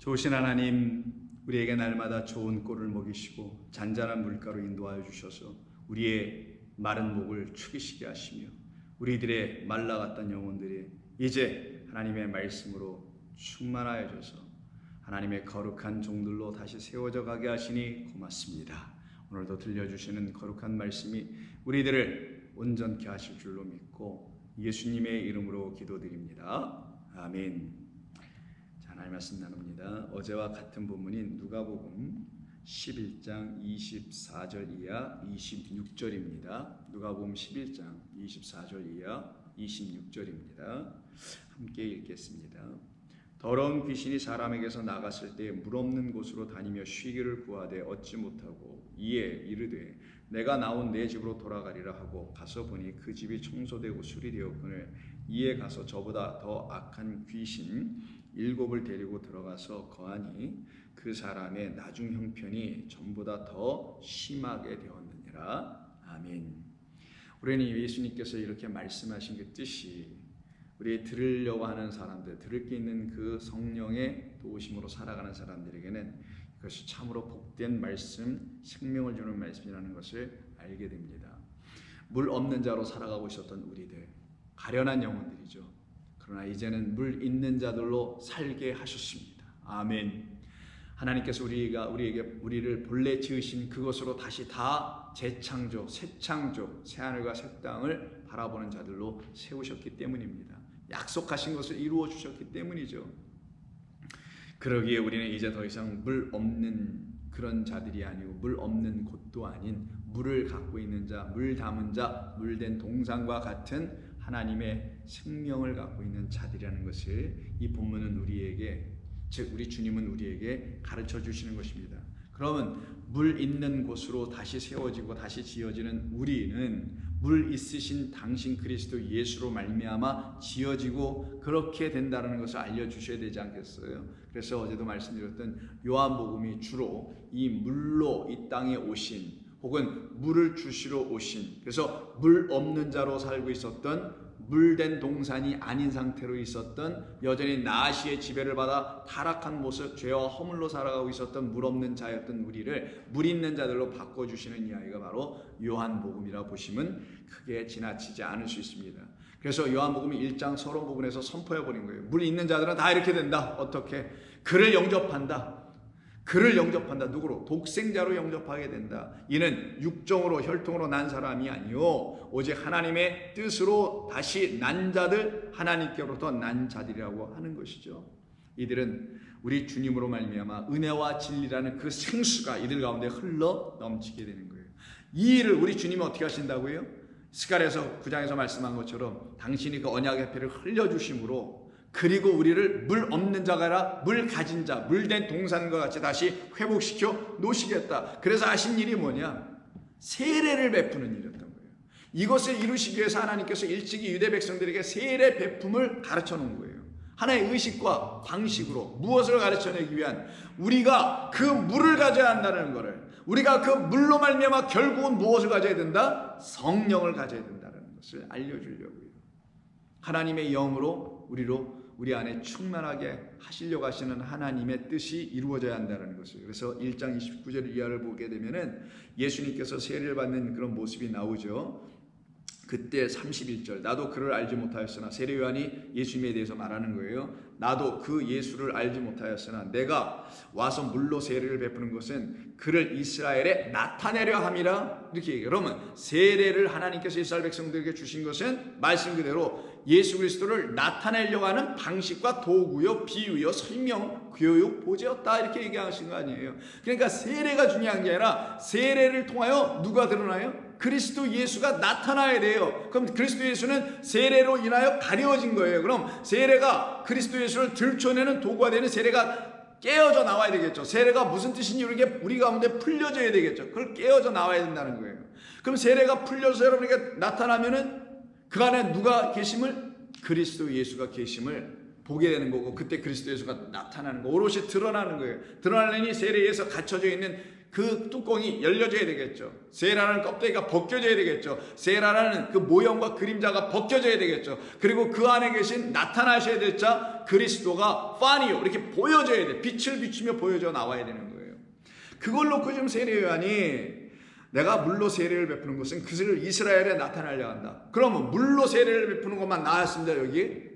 좋으신 하나님, 우리에게 날마다 좋은 꼴을 먹이시고 잔잔한 물가로 인도하여 주셔서 우리의 마른 목을 축이시게 하시며 우리들의 말라갔던 영혼들이 이제 하나님의 말씀으로 충만하여 져서 하나님의 거룩한 종들로 다시 세워져 가게 하시니 고맙습니다. 오늘도 들려주시는 거룩한 말씀이 우리들을 온전케 하실 줄로 믿고 예수님의 이름으로 기도드립니다. 아멘. 하나님 말씀 나눕니다. 어제와 같은 본문인 누가복음 11장 24절 이하 26절입니다. 누가복음 11장 24절 이하 26절입니다. 함께 읽겠습니다. 더러운 귀신이 사람에게서 나갔을 때 물 없는 곳으로 다니며 쉬기를 구하되 얻지 못하고 이에 이르되 내가 나온 내 집으로 돌아가리라 하고 가서 보니 그 집이 청소되고 수리되었거늘 이에 가서 저보다 더 악한 귀신 7을 데리고 들어가서 거하니 그 사람의 나중 형편이 전보다 더 심하게 되었느니라. 아멘. 우리는 예수님께서 이렇게 말씀하신 그 뜻이 우리 들으려고 하는 사람들, 들을 게 있는 그 성령의 도우심으로 살아가는 사람들에게는 이것이 참으로 복된 말씀, 생명을 주는 말씀이라는 것을 알게 됩니다. 물 없는 자로 살아가고 있었던 우리들, 가련한 영혼들이죠. 그러나 이제는 물 있는 자들로 살게 하셨습니다. 아멘. 하나님께서 우리를 본래 지으신 그것으로 다시 다 재창조, 새 창조, 새 하늘과 새 땅을 바라보는 자들로 세우셨기 때문입니다. 약속하신 것을 이루어 주셨기 때문이죠. 그러기에 우리는 이제 더 이상 물 없는 그런 자들이 아니고 물 없는 곳도 아닌 물을 갖고 있는 자, 물 담은 자, 물된 동산과 같은 하나님의 생명을 갖고 있는 자들이라는 것을 이 본문은 우리에게, 즉 우리 주님은 우리에게 가르쳐 주시는 것입니다. 그러면 물 있는 곳으로 다시 세워지고 다시 지어지는 우리는 물 있으신 당신 그리스도 예수로 말미암아 지어지고 그렇게 된다는 것을 알려주셔야 되지 않겠어요? 그래서 어제도 말씀드렸던 요한복음이 주로 이 물로 이 땅에 오신 혹은 물을 주시러 오신, 그래서 물 없는 자로 살고 있었던 물된 동산이 아닌 상태로 있었던 여전히 나시의 지배를 받아 타락한 모습, 죄와 허물로 살아가고 있었던 물 없는 자였던 우리를 물 있는 자들로 바꿔주시는 이야기가 바로 요한복음이라 보시면 크게 지나치지 않을 수 있습니다. 그래서 요한복음이 1장 서론 부분에서 선포해버린 거예요. 물 있는 자들은 다 이렇게 된다. 어떻게? 그를 영접한다. 그를 영접한다. 누구로? 독생자로 영접하게 된다. 이는 육정으로 혈통으로 난 사람이 아니요 오직 하나님의 뜻으로 다시 난 자들, 하나님께로부터 난 자들이라고 하는 것이죠. 이들은 우리 주님으로 말미암아 은혜와 진리라는 그 생수가 이들 가운데 흘러 넘치게 되는 거예요. 이 일을 우리 주님이 어떻게 하신다고요? 스가랴서 9장에서 말씀한 것처럼 당신이 그 언약의 피를 흘려주심으로, 그리고 우리를 물 없는 자가 아니라 물 가진 자, 물된 동산과 같이 다시 회복시켜 놓으시겠다. 그래서 하신 일이 뭐냐? 세례를 베푸는 일이었던 거예요. 이것을 이루시기 위해서 하나님께서 일찍이 유대 백성들에게 세례 베품을 가르쳐 놓은 거예요. 하나의 의식과 방식으로 무엇을 가르쳐내기 위한, 우리가 그 물을 가져야 한다는 것을, 우리가 그 물로 말미암아 결국은 무엇을 가져야 된다? 성령을 가져야 된다는 것을 알려주려고요. 하나님의 영으로 우리 안에 충만하게 하시려고 하시는 하나님의 뜻이 이루어져야 한다는 것을. 그래서 1장 29절 이하를 보게 되면은 예수님께서 세례를 받는 그런 모습이 나오죠. 그때 31절, 나도 그를 알지 못하였으나, 세례 요한이 예수님에 대해서 말하는 거예요. 나도 그 예수를 알지 못하였으나 내가 와서 물로 세례를 베푸는 것은 그를 이스라엘에 나타내려 함이라, 이렇게 얘기해요. 그러면 세례를 하나님께서 이스라엘 백성들에게 주신 것은 말씀 그대로 예수 그리스도를 나타내려고 하는 방식과 도구요, 비유요, 설명, 교육, 보제였다, 이렇게 얘기하신 거 아니에요. 그러니까 세례가 중요한 게 아니라 세례를 통하여 누가 드러나요? 그리스도 예수가 나타나야 돼요. 그럼 그리스도 예수는 세례로 인하여 가려진 거예요. 그럼 세례가 그리스도 예수를 들춰내는 도구가 되는 세례가 깨어져 나와야 되겠죠. 세례가 무슨 뜻인지 우리 가운데 풀려져야 되겠죠. 그걸 깨어져 나와야 된다는 거예요. 그럼 세례가 풀려서 여러분에게 나타나면은 그 안에 누가 계심을? 그리스도 예수가 계심을 보게 되는 거고, 그때 그리스도 예수가 나타나는 거, 오롯이 드러나는 거예요. 드러나려니 세례에서 갇혀져 있는 그 뚜껑이 열려져야 되겠죠. 세라는 껍데기가 벗겨져야 되겠죠. 세라라는 그 모형과 그림자가 벗겨져야 되겠죠. 그리고 그 안에 계신 나타나셔야 될 자 그리스도가 파니오 이렇게 보여져야 돼. 빛을 비추며 보여져 나와야 되는 거예요. 그걸 놓고 지금 세례 요한이 내가 물로 세례를 베푸는 것은 그것을 이스라엘에 나타나려 한다. 그러면 물로 세례를 베푸는 것만 나왔습니다. 여기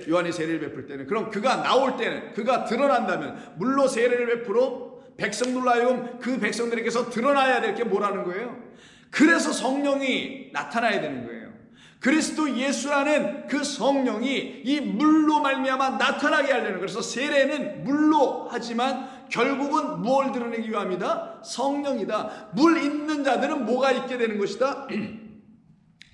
요한이 세례를 베풀 때는. 그럼 그가 나올 때는, 그가 드러난다면 물로 세례를 베풀어 백성들로 하여금 그 백성들에게서 드러나야 될 게 뭐라는 거예요? 그래서 성령이 나타나야 되는 거예요. 그리스도 예수라는 그 성령이 이 물로 말미암아 나타나게 하려는. 그래서 세례는 물로 하지만 결국은 뭘 드러내기 위함이다? 성령이다. 물 있는 자들은 뭐가 있게 되는 것이다?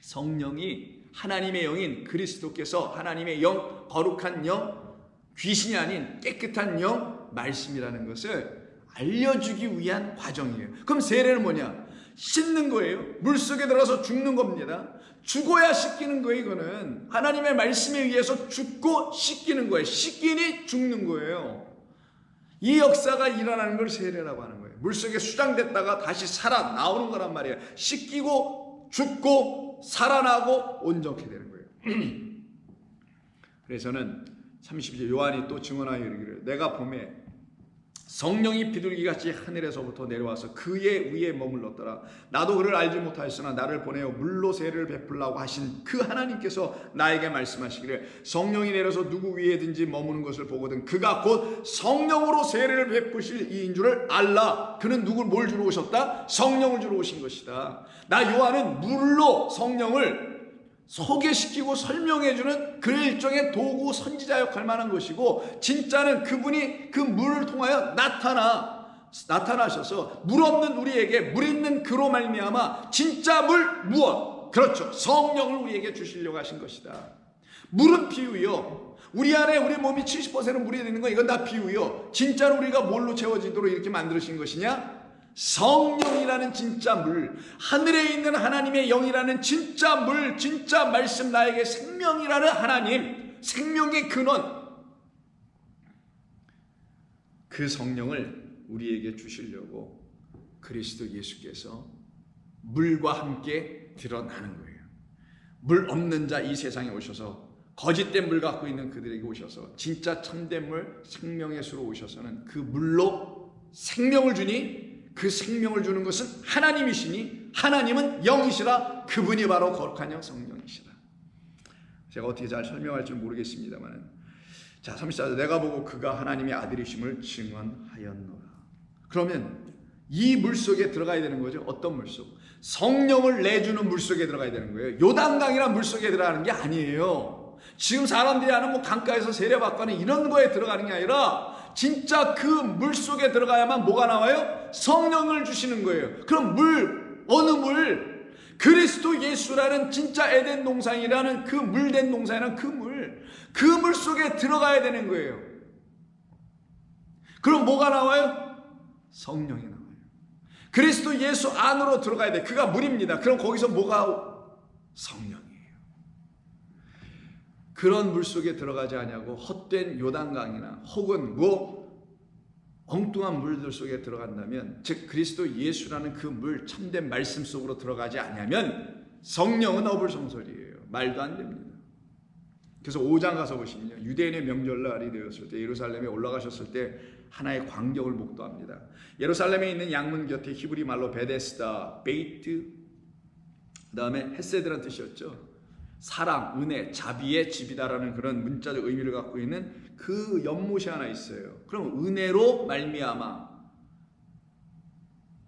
성령이 하나님의 영인 그리스도께서 하나님의 영, 거룩한 영, 귀신이 아닌 깨끗한 영, 말씀이라는 것을 알려주기 위한 과정이에요. 그럼 세례는 뭐냐? 씻는 거예요. 물속에 들어가서 죽는 겁니다. 죽어야 씻기는 거예요. 이거는 하나님의 말씀에 의해서 죽고 씻기는 거예요. 씻기니 죽는 거예요. 이 역사가 일어나는 걸 세례라고 하는 거예요. 물속에 수장됐다가 다시 살아나오는 거란 말이에요. 씻기고 죽고 살아나고 온전케 되는 거예요. 그래서는 32절 요한이 또 증언하여 이르기를 내가 보매 성령이 비둘기같이 하늘에서부터 내려와서 그의 위에 머물렀더라. 나도 그를 알지 못하였으나 나를 보내어 물로 세례를 베풀라고 하신 그 하나님께서 나에게 말씀하시기를 성령이 내려서 누구 위에든지 머무는 것을 보거든 그가 곧 성령으로 세례를 베푸실 이인 줄을 알라. 그는 누굴 뭘 주러 오셨다? 성령을 주러 오신 것이다. 나 요한은 물로 성령을 소개시키고 설명해주는 그 일종의 도구 선지자 역할 만한 것이고, 진짜는 그분이 그 물을 통하여 나타나셔서 물 없는 우리에게 물 있는 그로 말미암아 진짜 물 무엇? 그렇죠, 성령을 우리에게 주시려고 하신 것이다. 물은 비유요. 우리 안에 우리 몸이 70%는 물이 되는 거 이건 다 비유요. 진짜로 우리가 뭘로 채워지도록 이렇게 만드신 것이냐? 성령이라는 진짜 물, 하늘에 있는 하나님의 영이라는 진짜 물, 진짜 말씀, 나에게 생명이라는 하나님, 생명의 근원, 그 성령을 우리에게 주시려고 그리스도 예수께서 물과 함께 드러나는 거예요. 물 없는 자 이 세상에 오셔서 거짓된 물 갖고 있는 그들에게 오셔서 진짜 참된 물, 생명의 수로 오셔서는 그 물로 생명을 주니, 그 생명을 주는 것은 하나님이시니 하나님은 영이시라. 그분이 바로 거룩한 영 성령이시라. 제가 어떻게 잘 설명할 줄 모르겠습니다만, 자 34절 내가 보고 그가 하나님의 아들이심을 증언하였노라. 그러면 이 물속에 들어가야 되는 거죠. 어떤 물속? 성령을 내주는 물속에 들어가야 되는 거예요. 요단강이란 물속에 들어가는 게 아니에요. 지금 사람들이 하는 뭐 강가에서 세례받거나 이런 거에 들어가는 게 아니라 진짜 그 물속에 들어가야만 뭐가 나와요? 성령을 주시는 거예요. 그럼 물, 어느 물? 그리스도 예수라는 진짜 에덴 동산이라는 그 물된 동산이라는 그 물 속에 들어가야 되는 거예요. 그럼 뭐가 나와요? 성령이 나와요. 그리스도 예수 안으로 들어가야 돼. 그가 물입니다. 그럼 거기서 뭐가? 성령이에요. 그런 물속에 들어가지 않냐고 헛된 요단강이나 혹은 엉뚱한 물들 속에 들어간다면, 즉 그리스도 예수라는 그 물, 참된 말씀 속으로 들어가지 않냐면 성령은 어불성설이에요. 말도 안 됩니다. 그래서 5장 가서 보시면요, 유대인의 명절날이 되었을 때 예루살렘에 올라가셨을 때 하나의 광경을 목도합니다. 예루살렘에 있는 양문 곁에 히브리 말로 베데스다, 베이트, 그 다음에 헤세드라는 뜻이었죠. 사랑, 은혜, 자비의 집이다라는 그런 문자적 의미를 갖고 있는 그 연못이 하나 있어요. 그럼 은혜로 말미암아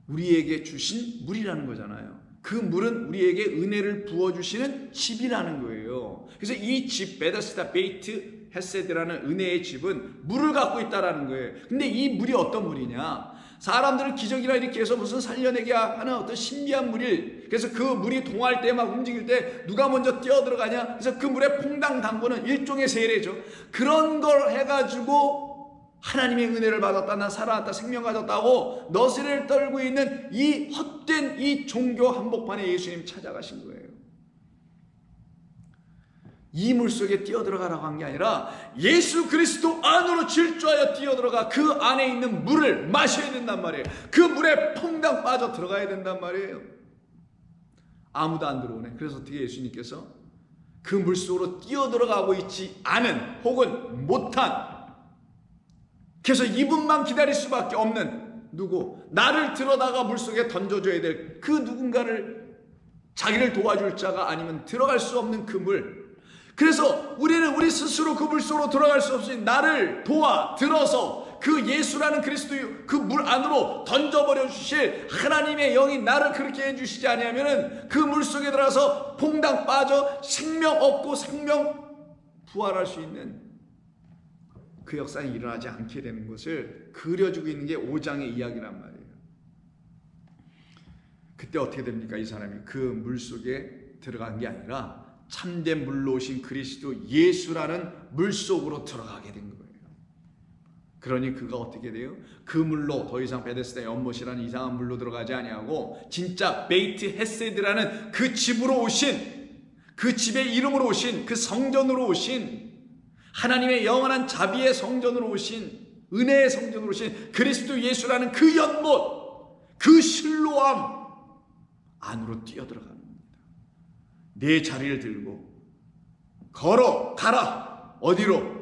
우리에게 주신 물이라는 거잖아요. 그 물은 우리에게 은혜를 부어주시는 집이라는 거예요. 그래서 이 집, 베데스다, 베이트, 헤세드라는 은혜의 집은 물을 갖고 있다라는 거예요. 근데 이 물이 어떤 물이냐? 사람들을 기적이라 이렇게 해서 무슨 살려내게 하는 어떤 신비한 물일. 그래서 그 물이 동할 때 막 움직일 때 누가 먼저 뛰어 들어가냐? 그래서 그 물에 퐁당 담그는 일종의 세례죠. 그런 걸 해가지고 하나님의 은혜를 받았다, 난 살아났다, 생명 가졌다고 너스레를 떨고 있는 이 헛된 이 종교 한복판에 예수님 찾아가신 거예요. 이 물속에 뛰어들어가라고 한 게 아니라 예수 그리스도 안으로 질주하여 뛰어들어가 그 안에 있는 물을 마셔야 된단 말이에요. 그 물에 퐁당 빠져 들어가야 된단 말이에요. 아무도 안 들어오네. 그래서 어떻게 예수님께서 그 물속으로 뛰어들어가고 있지 않은 혹은 못한, 그래서 이분만 기다릴 수밖에 없는 누구, 나를 들어다가 물속에 던져줘야 될 그 누군가를, 자기를 도와줄 자가 아니면 들어갈 수 없는 그 물. 그래서 우리는 우리 스스로 그 물속으로 들어갈 수 없이 나를 도와 들어서 그 예수라는 그리스도의 그 물 안으로 던져버려 주실 하나님의 영이 나를 그렇게 해주시지 아니하면은 그 물속에 들어가서 퐁당 빠져 생명 얻고 생명 부활할 수 있는 그 역사는 일어나지 않게 되는 것을 그려주고 있는 게 5장의 이야기란 말이에요. 그때 어떻게 됩니까? 이 사람이 그 물속에 들어간 게 아니라 참된 물로 오신 그리스도 예수라는 물속으로 들어가게 된 거예요. 그러니 그가 어떻게 돼요? 그 물로 더 이상 베데스다 연못이라는 이상한 물로 들어가지 아니하고 진짜 베이트 헤세드라는 그 집으로 오신, 그 집의 이름으로 오신, 그 성전으로 오신, 하나님의 영원한 자비의 성전으로 오신, 은혜의 성전으로 오신 그리스도 예수라는 그 연못, 그 실로암 안으로 뛰어들어가는 겁니다. 내 자리를 들고 걸어가라. 어디로?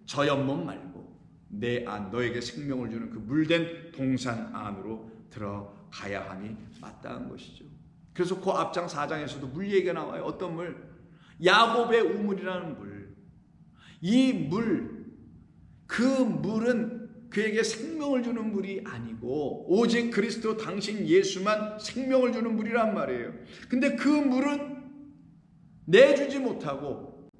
저 연못 말고 내 안, 너에게 생명을 주는 그 물된 동산 안으로 들어가야 함이 마땅한 것이죠. 그래서 그 앞장 4장에서도 물 얘기가 나와요. 어떤 물? 야곱의 우물이라는 물. 이 물, 그 물은 그에게 생명을 주는 물이 아니고 오직 그리스도 당신 예수만 생명을 주는 물이란 말이에요. 근데 그 물은 내주지 못하고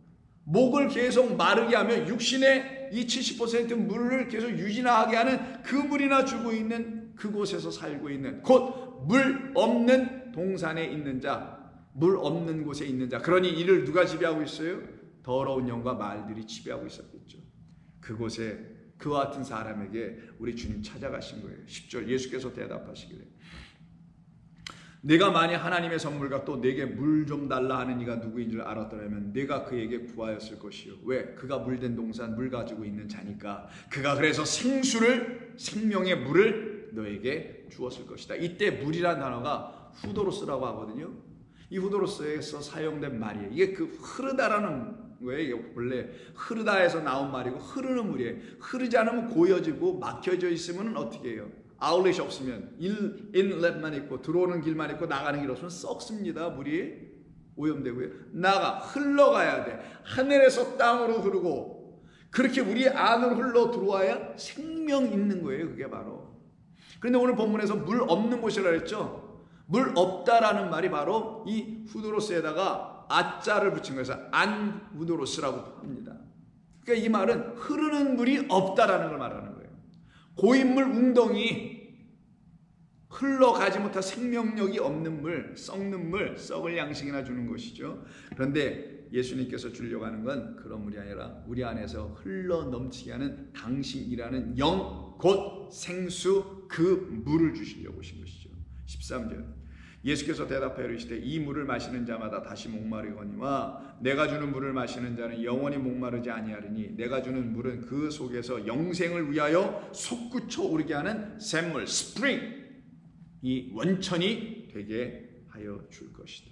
목을 계속 마르게 하며 육신의 이 70% 물을 계속 유지하게 하는 그 물이나 주고 있는 그곳에서 살고 있는, 곧 물 없는 동산에 있는 자, 물 없는 곳에 있는 자. 그러니 이를 누가 지배하고 있어요? 더러운 영과 말들이 지배하고 있었겠죠. 그곳에 그와 같은 사람에게 우리 주님 찾아가신 거예요. 10절 예수께서 대답하시기를, 내가 만약 하나님의 선물과 또 내게 물 좀 달라 하는 이가 누구인 줄 알았더라면 내가 그에게 구하였을 것이요. 왜? 그가 물된 동산 물 가지고 있는 자니까. 그가 그래서 생수를, 생명의 물을 너에게 주었을 것이다. 이때 물이란 단어가 후도로스라고 하거든요. 이 후도로스에서 사용된 말이에요. 이게 그 흐르다라는 거예요. 이게 원래 흐르다에서 나온 말이고 흐르는 물이에요. 흐르지 않으면 고여지고 막혀져 있으면 어떻게 해요? 아울렛이 없으면 인렛만 있고 들어오는 길만 있고 나가는 길 없으면 썩습니다. 물이 오염되고요. 흘러가야 돼. 하늘에서 땅으로 흐르고 그렇게 우리 안으로 흘러 들어와야 생명 있는 거예요. 그게 바로. 그런데 오늘 본문에서 물 없는 곳이라고 했죠. 물 없다라는 말이 바로 이 후도로스에다가 아자를 붙인 거여서 안 후도로스라고 합니다. 그러니까 이 말은 흐르는 물이 없다라는 걸 말하는 거예요. 고인물 웅덩이, 흘러가지 못한 생명력이 없는 물, 썩는 물, 썩을 양식이나 주는 것이죠. 그런데 예수님께서 주려고 하는 건 그런 물이 아니라 우리 안에서 흘러 넘치게 하는 당신이라는 영, 곧 생수, 그 물을 주시려고 오신 것이죠. 13절 예수께서 대답하여 이르시되 이 물을 마시는 자마다 다시 목마르거니와 내가 주는 물을 마시는 자는 영원히 목마르지 아니하리니 내가 주는 물은 그 속에서 영생을 위하여 솟구쳐 오르게 하는 샘물, 스프링, 이 원천이 되게 하여 줄 것이다.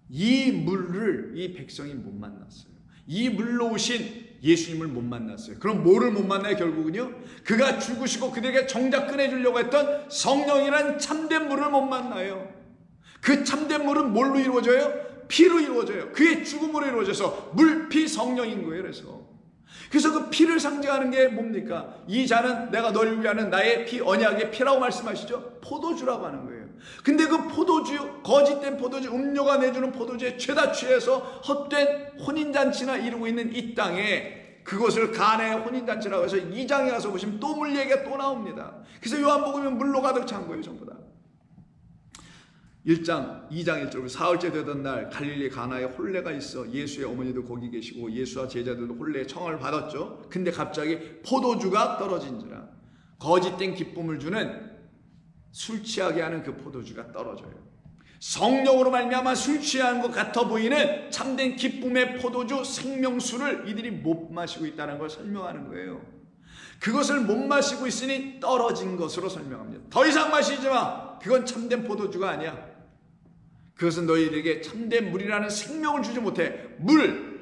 이 물을 이 백성이 못 만났어요. 이 물로 오신 예수님을 못 만났어요. 그럼 뭐를 못 만나요? 결국은요, 그가 죽으시고 그들에게 정작 꺼내주려고 했던 성령이란 참된 물을 못 만나요. 그 참된 물은 뭘로 이루어져요? 피로 이루어져요. 그의 죽음으로 이루어져서 물, 피, 성령인 거예요. 그래서 그 피를 상징하는 게 뭡니까? 이 잔은 내가 너를 위하는 나의 피, 언약의 피라고 말씀하시죠. 포도주라고 하는 거예요. 근데 그 포도주, 거짓된 포도주, 음료가 내주는 포도주에 죄다 취해서 헛된 혼인잔치나 이루고 있는 이 땅에 그것을 가나의 혼인잔치라고 해서 2장에 가서 보시면 또 물 얘기가 또 나옵니다. 그래서 요한복음은 물로 가득 찬 거예요. 전부 다. 2장 1절 사흘째 되던 날 갈릴리 가나에 혼례가 있어 예수의 어머니도 거기 계시고 예수와 제자들도 혼례의 청함을 받았죠. 근데 갑자기 포도주가 떨어진지라. 거짓된 기쁨을 주는 술 취하게 하는 그 포도주가 떨어져요. 성령으로 말미암아 술 취한 것 같아 보이는 참된 기쁨의 포도주 생명수를 이들이 못 마시고 있다는 걸 설명하는 거예요. 그것을 못 마시고 있으니 떨어진 것으로 설명합니다. 더 이상 마시지 마. 그건 참된 포도주가 아니야. 그것은 너희들에게 참된 물이라는 생명을 주지 못해.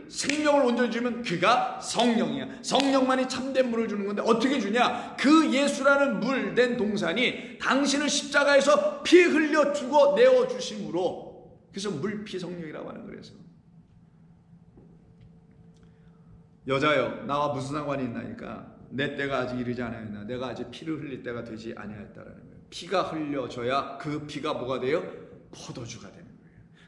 생명을 온전히 주면 그가 성령이야. 성령만이 참된 물을 주는 건데 어떻게 주냐? 그 예수라는 물 된 동산이 당신을 십자가에서 피 흘려 주고 내어 주심으로, 그래서 물피 성령이라고 하는 거래서. 여자여, 나와 무슨 상관이 있나니까? 내 때가 아직 이르지 않았나? 내가 아직 피를 흘릴 때가 되지 아니하였다라는 거예요. 피가 흘려져야 그 피가 뭐가 돼요? 포도주가 되는 거예요.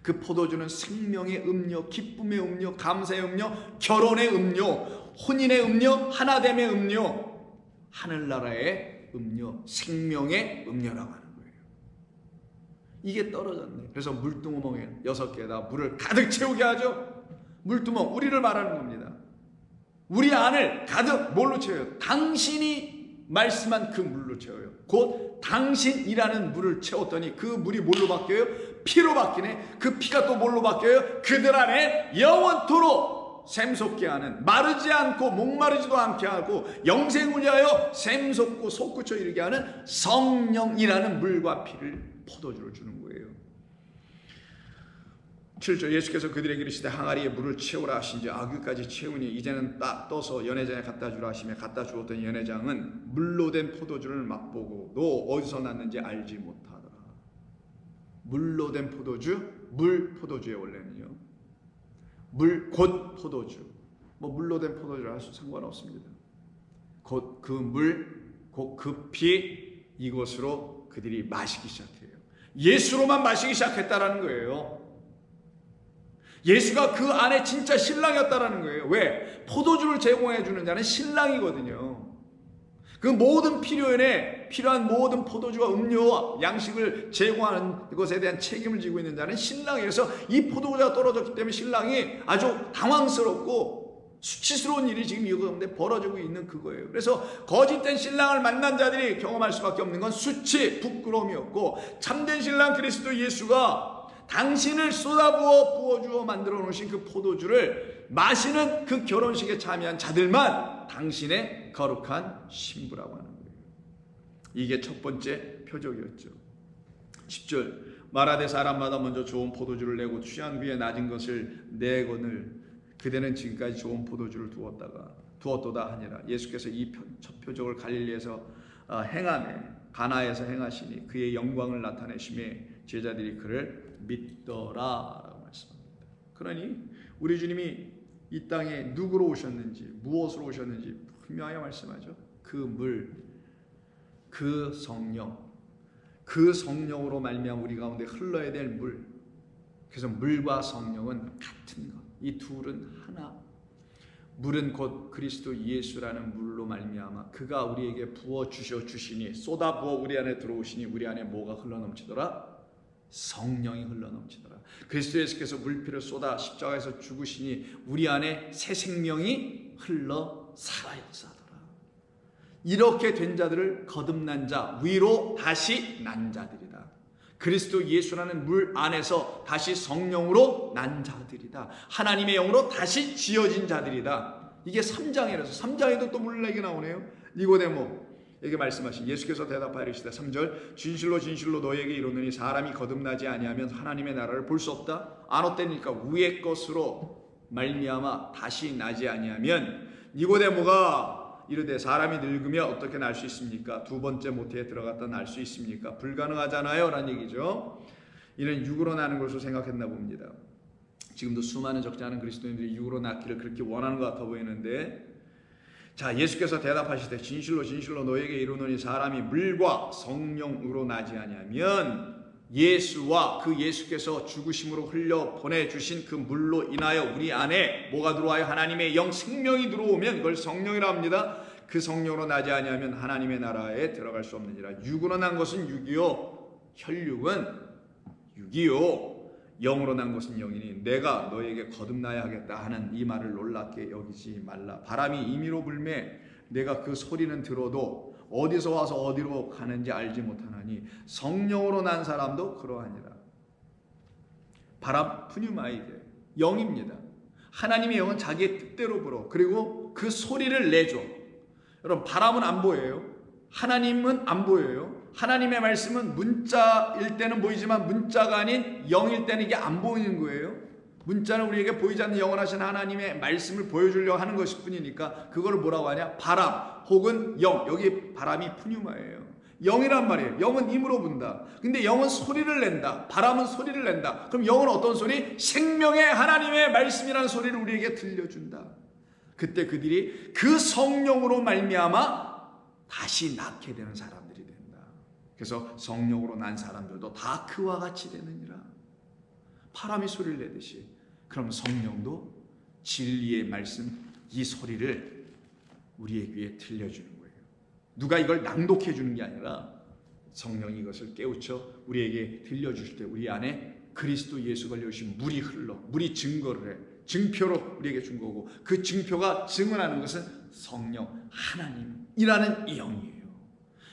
그 포도주는 생명의 음료, 기쁨의 음료, 감사의 음료, 결혼의 음료, 혼인의 음료, 하나됨의 음료, 하늘나라의 음료, 생명의 음료라고 하는 거예요. 이게 떨어졌네. 그래서 물두멍에 6개에다 물을 가득 채우게 하죠. 물두멍, 우리를 말하는 겁니다. 우리 안을 가득 뭘로 채워요? 당신이 말씀한 그 물로 채워요. 곧 당신이라는 물을 채웠더니 그 물이 뭘로 바뀌어요? 피로 바뀌네. 그 피가 또 뭘로 바뀌어요? 그들 안에 영원토록 샘솟게 하는, 마르지 않고 목마르지도 않게 하고 영생을 위하여 샘솟고 솟구쳐 이르게 하는 성령이라는 물과 피를 포도주로 주는 거예요. 7절, 예수께서 그들에게 이르시되 항아리에 물을 채우라 하신지 아귀까지 채우니 이제는 딱 떠서 연회장에 갖다 주라 하시며 갖다 주었더니 연회장은 물로 된 포도주를 맛보고 너 어디서 났는지 알지 못하더라. 물로 된 포도주, 물 포도주의 원래는요, 물 곧 포도주, 뭐 물로 된 포도주를 할 수 상관없습니다. 곧 그 물, 곧 그 피, 이것으로 그들이 마시기 시작해요. 예수로만 마시기 시작했다라는 거예요. 예수가 그 안에 진짜 신랑이었다라는 거예요. 왜? 포도주를 제공해 주는 자는 신랑이거든요. 그 모든 필요한 모든 포도주와 음료, 양식을 제공하는 것에 대한 책임을 지고 있는 자는 신랑이어서, 이 포도주가 떨어졌기 때문에 신랑이 아주 당황스럽고 수치스러운 일이 지금 이 가운데 벌어지고 있는 그거예요. 그래서 거짓된 신랑을 만난 자들이 경험할 수밖에 없는 건 수치, 부끄러움이었고, 참된 신랑 그리스도 예수가 당신을 부어주어 만들어 놓으신 그 포도주를 마시는 그 결혼식에 참여한 자들만 당신의 거룩한 신부라고 하는 거예요. 이게 첫 번째 표적이었죠. 10절, 말하되 사람마다 먼저 좋은 포도주를 내고 취한 후에 낮은 것을 내거늘 그대는 지금까지 좋은 포도주를 두었도다 하니라. 예수께서 이 첫 표적을 갈릴리에서 행하매 가나에서 행하시니 그의 영광을 나타내심에 제자들이 그를 믿더라라고 말씀합니다. 그러니 우리 주님이 이 땅에 누구로 오셨는지, 무엇으로 오셨는지 분명하게 말씀하죠. 그 물, 그 성령, 그 성령으로 말미암아 우리 가운데 흘러야 될 물. 그래서 물과 성령은 같은 것. 이 둘은 하나. 물은 곧 그리스도 예수라는 물로 말미암아 그가 우리에게 부어 주시니, 쏟아 부어 우리 안에 들어오시니 우리 안에 뭐가 흘러넘치더라? 성령이 흘러넘치더라. 그리스도 예수께서 물피를 쏟아 십자가에서 죽으시니 우리 안에 새 생명이 흘러 살아있사더라. 이렇게 된 자들을 거듭난 자, 위로 다시 난 자들이다. 그리스도 예수라는 물 안에서 다시 성령으로 난 자들이다. 하나님의 영으로 다시 지어진 자들이다. 이게 3장이라서 3장에도 또 물 얘기 나오네요. 니고데모에게 말씀하신 예수께서 대답하여 이르시되 3절, 진실로 진실로 너희에게 이르노니 사람이 거듭나지 아니하면 하나님의 나라를 볼 수 없다. 안 어때니까 위의 것으로 말미암아 다시 나지 아니하면, 니고데모가 이르되 사람이 늙으며 어떻게 날 수 있습니까? 두 번째 모태에 들어갔다 날 수 있습니까? 불가능하잖아요 라는 얘기죠. 이는 육으로 나는 것으로 생각했나 봅니다. 지금도 수많은 적지 않은 그리스도인들이 육으로 낳기를 그렇게 원하는 것 같아 보이는데, 자, 예수께서 대답하시되 진실로 진실로 너에게 이르노니 사람이 물과 성령으로 나지 아니하면, 예수와 그 예수께서 죽으심으로 흘려 보내주신 그 물로 인하여 우리 안에 뭐가 들어와요? 하나님의 영, 생명이 들어오면 그걸 성령이라 합니다. 그 성령으로 나지 아니하면 하나님의 나라에 들어갈 수 없느니라. 육으로 난 것은 육이요, 혈육은 육이요, 영으로 난 것은 영이니 내가 너에게 거듭나야 하겠다 하는 이 말을 놀랍게 여기지 말라. 바람이 임의로 불매 내가 그 소리는 들어도 어디서 와서 어디로 가는지 알지 못하나니 성령으로 난 사람도 그러하니라. 바람 푸뉴마이데, 영입니다. 하나님의 영은 자기의 뜻대로 불어. 그리고 그 소리를 내줘. 여러분, 바람은 안 보여요. 하나님은 안 보여요. 하나님의 말씀은 문자일 때는 보이지만 문자가 아닌 영일 때는 이게 안 보이는 거예요. 문자는 우리에게 보이지 않는 영원하신 하나님의 말씀을 보여주려고 하는 것일 뿐이니까 그거를 뭐라고 하냐? 바람 혹은 영. 여기 바람이 푸뉴마예요. 영이란 말이에요. 영은 힘으로 분다. 근데 영은 소리를 낸다. 바람은 소리를 낸다. 그럼 영은 어떤 소리? 생명의 하나님의 말씀이라는 소리를 우리에게 들려준다. 그때 그들이 그 성령으로 말미암아 다시 낳게 되는 사람들이 된다. 그래서 성령으로 난 사람들도 다 그와 같이 되느니라. 바람이 소리를 내듯이 그럼 성령도 진리의 말씀, 이 소리를 우리의 귀에 들려주는 거예요. 누가 이걸 낭독해 주는 게 아니라 성령이 이것을 깨우쳐 우리에게 들려주실 때 우리 안에 그리스도 예수 걸려오신 물이 흘러, 물이 증거를 해. 증표로 우리에게 준 거고, 그 증표가 증언하는 것은 성령 하나님이라는 이 영이에요.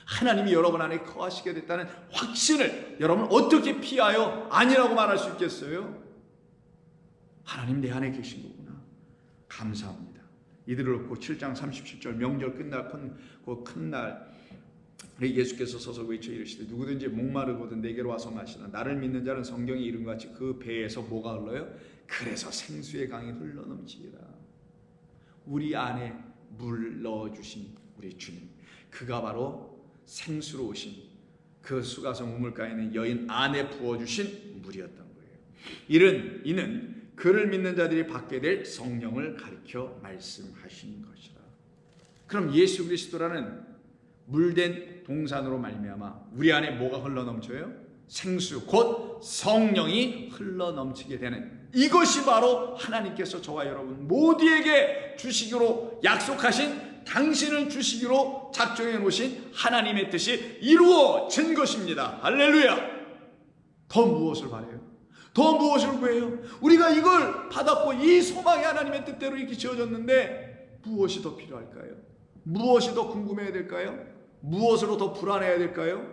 하나님이 여러분 안에 거하시게 됐다는 확신을 여러분 어떻게 피하여 아니라고 말할 수 있겠어요? 하나님 내 안에 계신 거구나. 감사합니다. 이들을 놓고 7장 37절 명절 끝날 그 큰 날 예수께서 서서 외쳐 이르시되 누구든지 목마르거든 내게로 와서 마시나 나를 믿는 자는 성경이 이룬 것 같이 그 배에서 뭐가 흘러요? 그래서 생수의 강이 흘러넘치리라. 우리 안에 물 넣어주신 우리 주님, 그가 바로 생수로 오신 그 수가성 우물가에 있는 여인 안에 부어주신 물이었던 거예요. 이는 그를 믿는 자들이 받게 될 성령을 가리켜 말씀하신 것이라. 그럼 예수 그리스도라는 물된 동산으로 말미암아 우리 안에 뭐가 흘러넘쳐요? 생수 곧 성령이 흘러넘치게 되는, 이것이 바로 하나님께서 저와 여러분 모두에게 주시기로 약속하신, 당신을 주시기로 작정해 놓으신 하나님의 뜻이 이루어진 것입니다. 할렐루야. 더 무엇을 바라요? 더 무엇을 구해요? 우리가 이걸 받았고 이 소망이 하나님의 뜻대로 이렇게 지어졌는데 무엇이 더 필요할까요? 무엇이 더 궁금해야 될까요? 무엇으로 더 불안해야 될까요?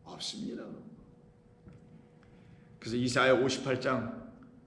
없습니다. 그래서 이사야 58장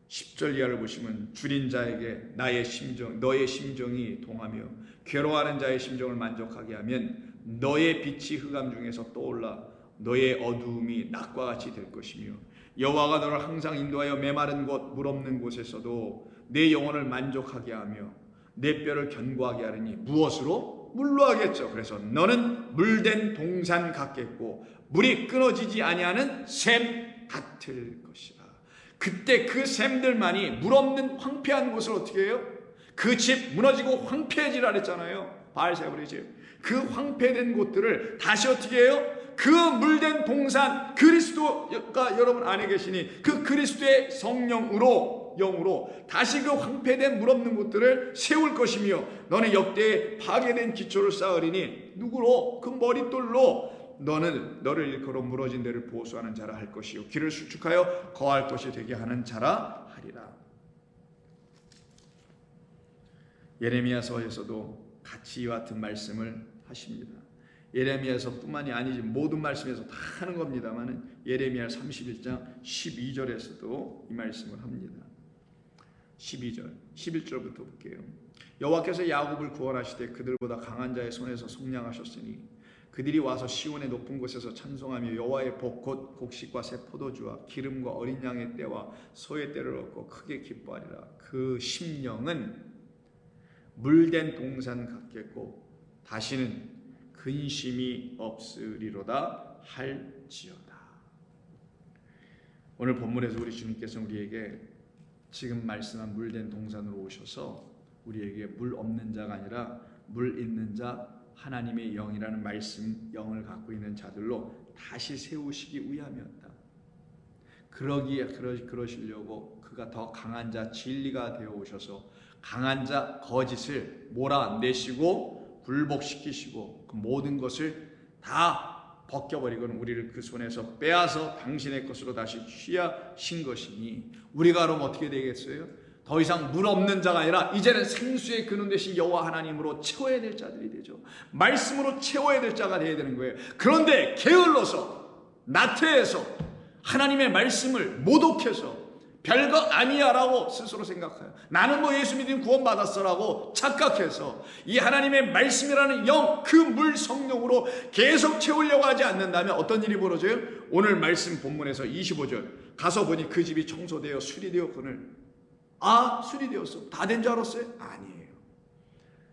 10절 이하를 보시면 줄인 자에게 너의 심정이 동하며 괴로워하는 자의 심정을 만족하게 하면 너의 빛이 흑암 중에서 떠올라 너의 어두움이 낮과 같이 될 것이며 여호와가 너를 항상 인도하여 메마른 곳 물 없는 곳에서도 내 영혼을 만족하게 하며 내 뼈를 견고하게 하리니 무엇으로? 물로 하겠죠. 그래서 너는 물된 동산 같겠고 물이 끊어지지 아니하는 샘 같을 것이라. 그때 그 샘들만이 물 없는 황폐한 곳을 어떻게 해요? 그 집 무너지고 황폐해지라 그랬잖아요. 바알세불의 집. 그 황폐된 곳들을 다시 어떻게 해요? 그 물된 동산 그리스도가 여러분 안에 계시니 그 그리스도의 성령으로 영으로 다시 그 황폐된 물 없는 곳들을 세울 것이며 너는 역대에 파괴된 기초를 쌓으리니 누구로? 그 머릿돌로 너는 너를 일컬어 무너진 데를 보수하는 자라 할 것이요 길을 수축하여 거할 것이 되게 하는 자라 하리라. 예레미야서에서도 같이 이와 같은 말씀을 하십니다. 예레미야서뿐만이 아니지 모든 말씀에서 다 하는 겁니다만 예레미야 31장 12절에서도 이 말씀을 합니다. 12절, 11절부터 볼게요. 여호와께서 야곱을 구원하시되 그들보다 강한 자의 손에서 속량하셨으니 그들이 와서 시온의 높은 곳에서 찬송하며 여호와의 복 곧 곡식과 새 포도주와 기름과 어린 양의 때와 소의 때를 얻고 크게 기뻐하리라. 그 심령은 물된 동산 같겠고 다시는 근심이 없으리로다 할지어다. 오늘 본문에서 우리 주님께서 우리에게 지금 말씀한 물된 동산으로 오셔서 우리에게 물 없는 자가 아니라 물 있는 자, 하나님의 영이라는 말씀, 영을 갖고 있는 자들로 다시 세우시기 위함이었다. 그러시려고 그가 더 강한 자, 진리가 되어 오셔서 강한 자, 거짓을 몰아내시고 굴복시키시고 그 모든 것을 다 벗겨버리고는 우리를 그 손에서 빼앗아 당신의 것으로 다시 취하신 것이니 우리가 그럼 어떻게 되겠어요? 더 이상 물 없는 자가 아니라 이제는 생수의 근원 되신 여호와 하나님으로 채워야 될 자들이 되죠. 말씀으로 채워야 될 자가 되어야 되는 거예요. 그런데 게을러서 나태해서 하나님의 말씀을 모독해서 별거 아니야 라고 스스로 생각해요. 나는 뭐 예수 믿으면 구원받았어 라고 착각해서 이 하나님의 말씀이라는 영, 그 물 성령으로 계속 채우려고 하지 않는다면 어떤 일이 벌어져요? 오늘 말씀 본문에서 25절 가서 보니 그 집이 청소되어 수리되었거늘. 아, 수리되었어. 다 된 줄 알았어요? 아니에요.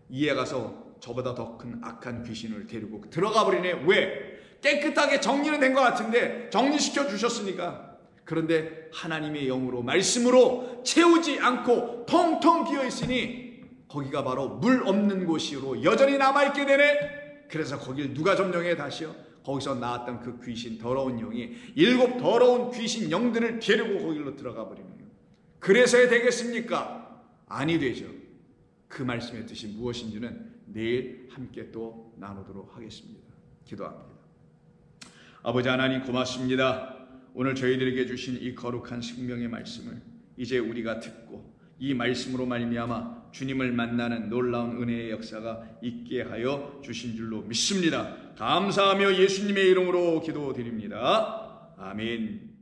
이에 가서 저보다 더 큰 악한 귀신을 데리고 들어가 버리네. 왜? 깨끗하게 정리는 된 것 같은데 정리시켜 주셨으니까. 그런데 하나님의 영으로 말씀으로 채우지 않고 텅텅 비어 있으니 거기가 바로 물 없는 곳으로 여전히 남아있게 되네. 그래서 거길 누가 점령해 다시요? 거기서 나왔던 그 귀신, 더러운 영이 7 더러운 귀신 영들을 데리고 거기로 들어가 버리네요. 그래서야 되겠습니까? 아니 되죠. 그 말씀의 뜻이 무엇인지는 내일 함께 또 나누도록 하겠습니다. 기도합니다. 아버지 하나님 고맙습니다. 오늘 저희들에게 주신 이 거룩한 생명의 말씀을 이제 우리가 듣고 이 말씀으로 말미암아 주님을 만나는 놀라운 은혜의 역사가 있게 하여 주신 줄로 믿습니다. 감사하며 예수님의 이름으로 기도드립니다. 아멘.